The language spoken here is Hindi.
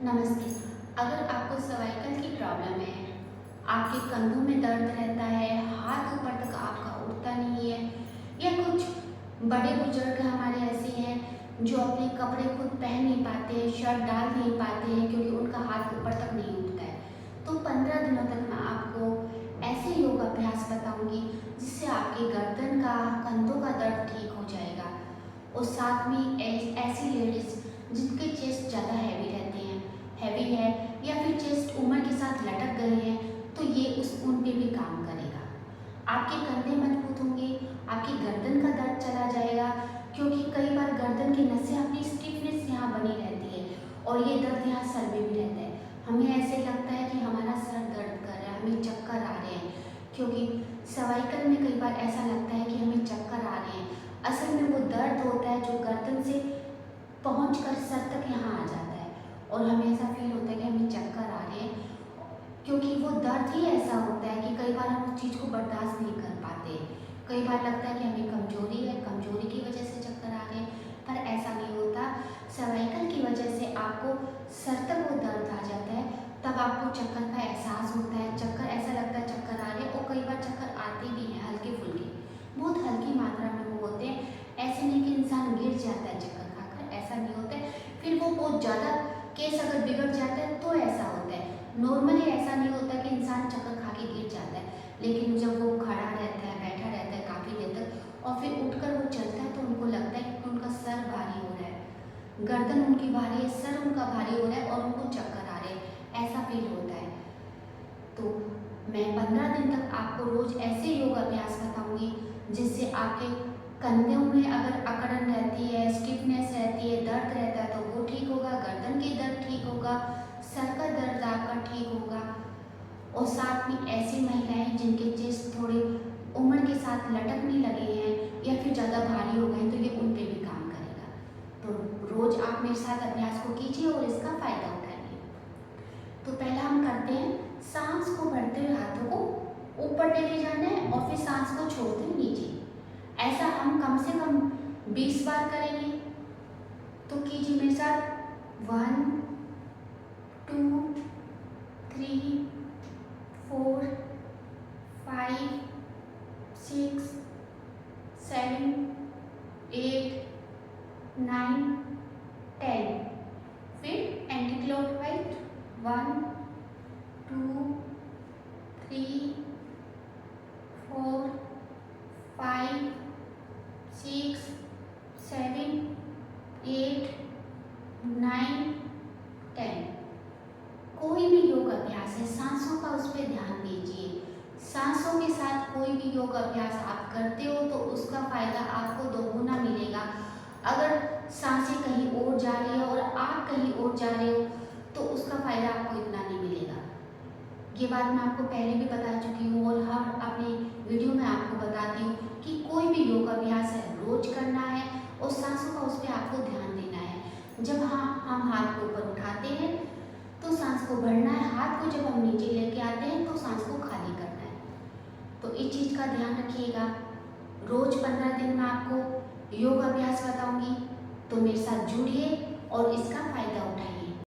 नमस्ते। अगर आपको सर्वाइकल की प्रॉब्लम है, आपके कंधों में दर्द रहता है, हाथ ऊपर तक आपका उठता नहीं है, या कुछ बड़े बुजुर्ग हमारे ऐसे हैं जो अपने कपड़े खुद पहन नहीं पाते हैं, शर्ट डाल नहीं पाते हैं क्योंकि उनका हाथ ऊपर तक नहीं उठता है, तो 15 दिनों तक मैं आपको ऐसे योग अभ्यास बताऊंगी जिससे आपके गर्दन का, कंधों का दर्द ठीक हो जाएगा। और साथ में ऐसी लेडीज जिनके चेस्ट ज़्यादा हैवी रहते हैं, हैवी है, या फिर चेस्ट उम्र के साथ लटक गए हैं, तो ये उन पे भी काम करेगा। आपके कंधे मजबूत होंगे, आपकी गर्दन का दर्द चला जाएगा, क्योंकि कई बार गर्दन की नसें अपनी स्टिफनेस यहाँ बनी रहती है और ये दर्द यहाँ सर में भी रहता है। हमें ऐसे लगता है कि हमारा सर दर्द कर रहा है, हमें चक्कर आ रहे हैं, क्योंकि सर्वाइकल में कई बार ऐसा लगता है कि हमें चक्कर आ रहे हैं। असल में वो दर्द होता है जो गर्दन से पहुंचकर सर तक यहाँ आ जाता है और हमें ऐसा फील होता है कि हमें चक्कर आ रहे हैं, क्योंकि वो दर्द ही ऐसा होता है कि कई बार हम उस चीज़ को बर्दाश्त नहीं कर पाते। कई बार लगता है कि हमें कमजोरी है, कमजोरी की वजह से चक्कर आ रहे हैं, पर ऐसा नहीं होता। सर्वाइकल की वजह से आपको सर तक वो दर्द आ जाता है, तब आपको चक्कर का एहसास होता है। चक्कर ऐसा लगता है चक्कर आ रहे हैं, और कई बार चक्कर आते भी हैं हल्के फुल्के, बहुत हल्की मात्रा में वो होते हैं। ऐसे नहीं कि इंसान गिर जाता है चक्कर खाकर, ऐसा नहीं होता है। फिर वो बहुत ज़्यादा केस अगर बिगड़ जाता है तो ऐसा होता है। नॉर्मली ऐसा नहीं होता कि इंसान चक्कर खा के गिर जाता है, लेकिन जब वो खड़ा रहता है, बैठा रहता है काफ़ी देर तक और फिर उठकर वो चलता है, तो उनको लगता है कि उनका सर भारी हो रहा है, गर्दन उनकी भारी है, सर उनका भारी हो रहा है और उनको चक्कर आ रहे हैं, ऐसा फील होता है। तो मैं 15 दिन तक आपको रोज ऐसे योग अभ्यास बताऊंगी जिससे आपके कंधों में अगर अकड़न रहती है, स्टिफनेस रहती है, दर्द रहता है, तो वो ठीक होगा, गर्दन की दर्द ठीक होगा, सर का दर्द आपका ठीक होगा। और साथ में ऐसी महिलाएं जिनके चेस्ट थोड़े उम्र के साथ लटकने लगे हैं या फिर ज़्यादा भारी हो गए, तो ये उन पे भी काम करेगा। तो रोज आप मेरे साथ अभ्यास को कीजिए और इसका फायदा उठाइए। तो पहला हम करते हैं, सांस को भरते हुए हाथों को ऊपर लेके जाना है और फिर सांस को छोड़ते हुए नीचे। ऐसा हम कम से कम 20 बार करेंगे। तो कीजिए मेरे साथ। 1 2 3 4 5 6 7 8 9 10। फिर एंटी क्लॉकवाइज 1 2 3 4 5 6 7 8 9 10। कोई भी योग अभ्यास है, सांसों का उस पर ध्यान दीजिए। सांसों के साथ कोई भी योग अभ्यास आप करते हो तो उसका फायदा आपको दोगुना मिलेगा। अगर सांसें कहीं और जा रही है और आप कहीं और जा रहे हो तो उसका फायदा आपको इतना नहीं मिलेगा। ये बात मैं आपको पहले भी बता चुकी हूँ और हम अपनी वीडियो में आपको बताती हूँ कि कोई भी योग अभ्यास है रोज करना है और सांसों का उस पर आपको ध्यान देना है। जब हम हाथ को ऊपर उठाते हैं तो सांस को भरना है, हाथ को जब हम नीचे लेके आते हैं तो सांस को खाली करना है। तो इस चीज़ का ध्यान रखिएगा। रोज 15 दिन में आपको योग अभ्यास बताऊंगी, तो मेरे साथ जुड़िए और इसका फायदा उठाइए।